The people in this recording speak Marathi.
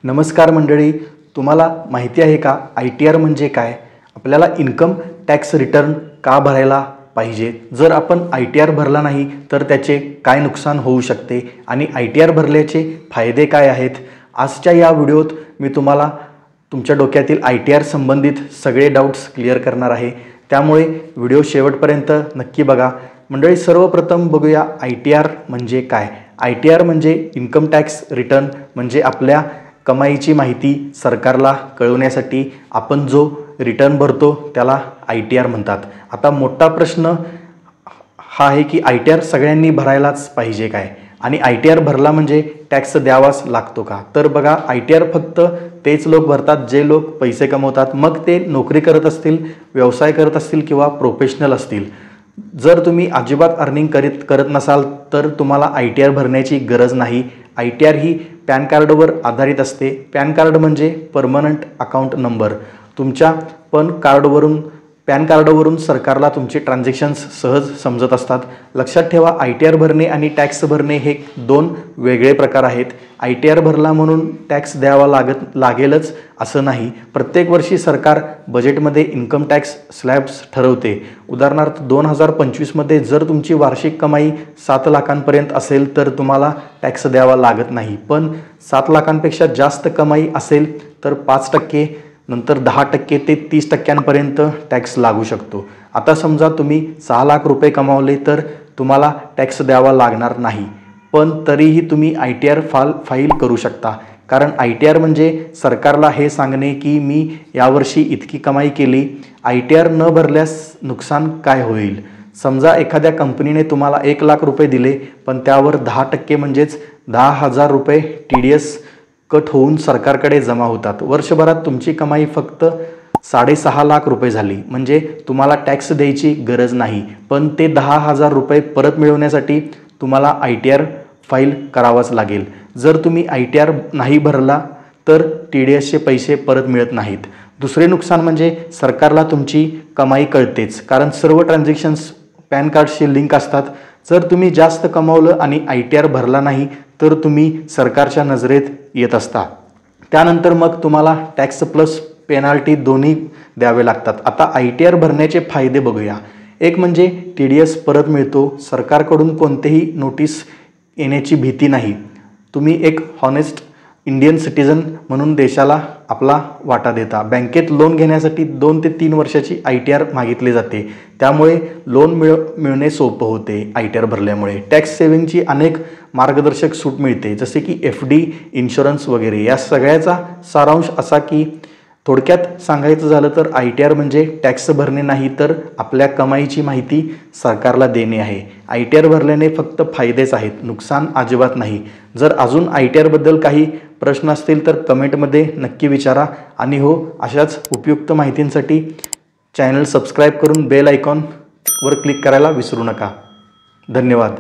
नमस्कार मंडळी, तुम्हाला माहिती आहे का ITR म्हणजे काय? आपल्याला इन्कम टॅक्स रिटर्न का भरायला पाहिजे? जर आपण ITR भरला नाही तर त्याचे काय नुकसान होऊ शकते आणि ITR भरल्याचे फायदे काय आहेत? आजच्या या व्हिडिओत मी तुम्हाला तुमच्या डोक्यातील ITR संबंधित सगळे डाउट्स क्लिअर करणार आहे, त्यामुळे व्हिडिओ शेवटपर्यंत नक्की बघा. मंडळी, सर्वप्रथम बघूया ITR म्हणजे काय. ITR म्हणजे इन्कम टॅक्स रिटर्न, म्हणजे आपल्या कमाईची माहिती सरकारला कळवण्यासाठी आपण जो रिटर्न भरतो त्याला ITR म्हणतात. आता मोठा प्रश्न हा आहे की ITR सगळ्यांनी भरायलाच पाहिजे काय आणि ITR भरला म्हणजे टॅक्स द्यावाच लागतो का? तर बघा, ITR फक्त तेच लोक भरतात जे लोक पैसे कमवतात, मग ते नोकरी करत असतील, व्यवसाय करत असतील किंवा प्रोफेशनल असतील. जर तुम्ही अजिबात अर्निंग करत नसाल तर तुम्हाला ITR भरण्याची गरज नाही. ITR ही पॅन कार्डवर आधारित असते. पॅन कार्ड म्हणजे परमनंट अकाउंट नंबर. तुमच्या पॅन कार्डवरून सरकारला तुमचे ट्रान्झॅक्शन्स सहज समजत असतात. लक्षात ठेवा, ITR भरणे आणि टॅक्स भरणे हे दोन वेगळे प्रकार आहेत. ITR भरला म्हणून टॅक्स द्यावा लागेलच असं नाही. प्रत्येक वर्षी सरकार बजेटमध्ये इन्कम टॅक्स स्लॅब्स ठरवते. उदाहरणार्थ 2025मध्ये जर तुमची वार्षिक कमाई 7 लाखांपर्यंत असेल तर तुम्हाला टॅक्स द्यावा लागत नाही. पण 7 लाखांपेक्षा जास्त कमाई असेल तर 5%, नंतर 10% ते 30% टॅक्स लागू शकतो. आता समजा तुम्ही 6 लाख रुपये कमावले तर तुम्हाला टॅक्स द्यावा लागणार नाही, पण तरीही तुम्ही ITR फाईल करू शकता. कारण ITR म्हणजे सरकारला हे सांगणे की मी यावर्षी इतकी कमाई केली. ITR न भरल्यास नुकसान काय होईल? समजा एखाद्या कंपनीने तुम्हाला 1 लाख रुपये दिले, पण त्यावर 10% म्हणजेच 10,000 रुपये TDS कट होऊन सरकारकडे जमा होतात. वर्षभरात तुमची कमाई फक्त 6.5 लाख रुपये झाली, म्हणजे तुम्हाला टॅक्स द्यायची गरज नाही. पण ते 10,000 रुपये परत मिळवण्यासाठी तुम्हाला ITR फाईल करावाच लागेल. जर तुम्ही ITR नाही भरला तर TDSचे पैसे परत मिळत नाहीत. दुसरे नुकसान म्हणजे सरकारला तुमची कमाई कळतेच, कारण सर्व ट्रान्झॅक्शन्स पॅन कार्डशी लिंक असतात. जर तुम्ही जास्त कमावलं आणि ITR भरला नाही तर तुम्ही सरकारच्या नजरेत येत असता. त्यानंतर मग तुम्हाला टॅक्स प्लस पेनाल्टी दोन्ही द्यावे लागतात. आता ITR भरण्याचे फायदे बघूया. एक म्हणजे TDS परत मिळतो. सरकारकडून कोणतेही नोटीस येण्याची भीती नाही. तुम्ही एक हॉनेस्ट इंडियन सिटिझन म्हणून देशाला आपला वाटा देता. बँकेत लोन घेण्यासाठी 2 ते 3 वर्षाची ITR मागितली जाते, त्यामुळे लोन मिळणे सोपं होते ITR भरल्यामुळे. टॅक्स सेव्हिंगची अनेक मार्गदर्शक सूट मिळते, जसे की FD, इन्शुरन्स वगैरे. या सगळ्याचा सारांश असा की थोडक्यात सांगायचं झालं तर ITR म्हणजे टॅक्स भरणे नाही, तर आपल्या कमाईची माहिती सरकारला देणे आहे. ITR भरल्याने फक्त फायदेच आहेत, नुकसान अजिबात नाही. जर अजून ITR बद्दल काही प्रश्न असतील तर कमेंटमध्ये नक्की विचारा. आणि हो, अशाच उपयुक्त माहितींसाठी चॅनल सबस्क्राईब करून बेल आयकॉनवर क्लिक करायला विसरू नका. धन्यवाद.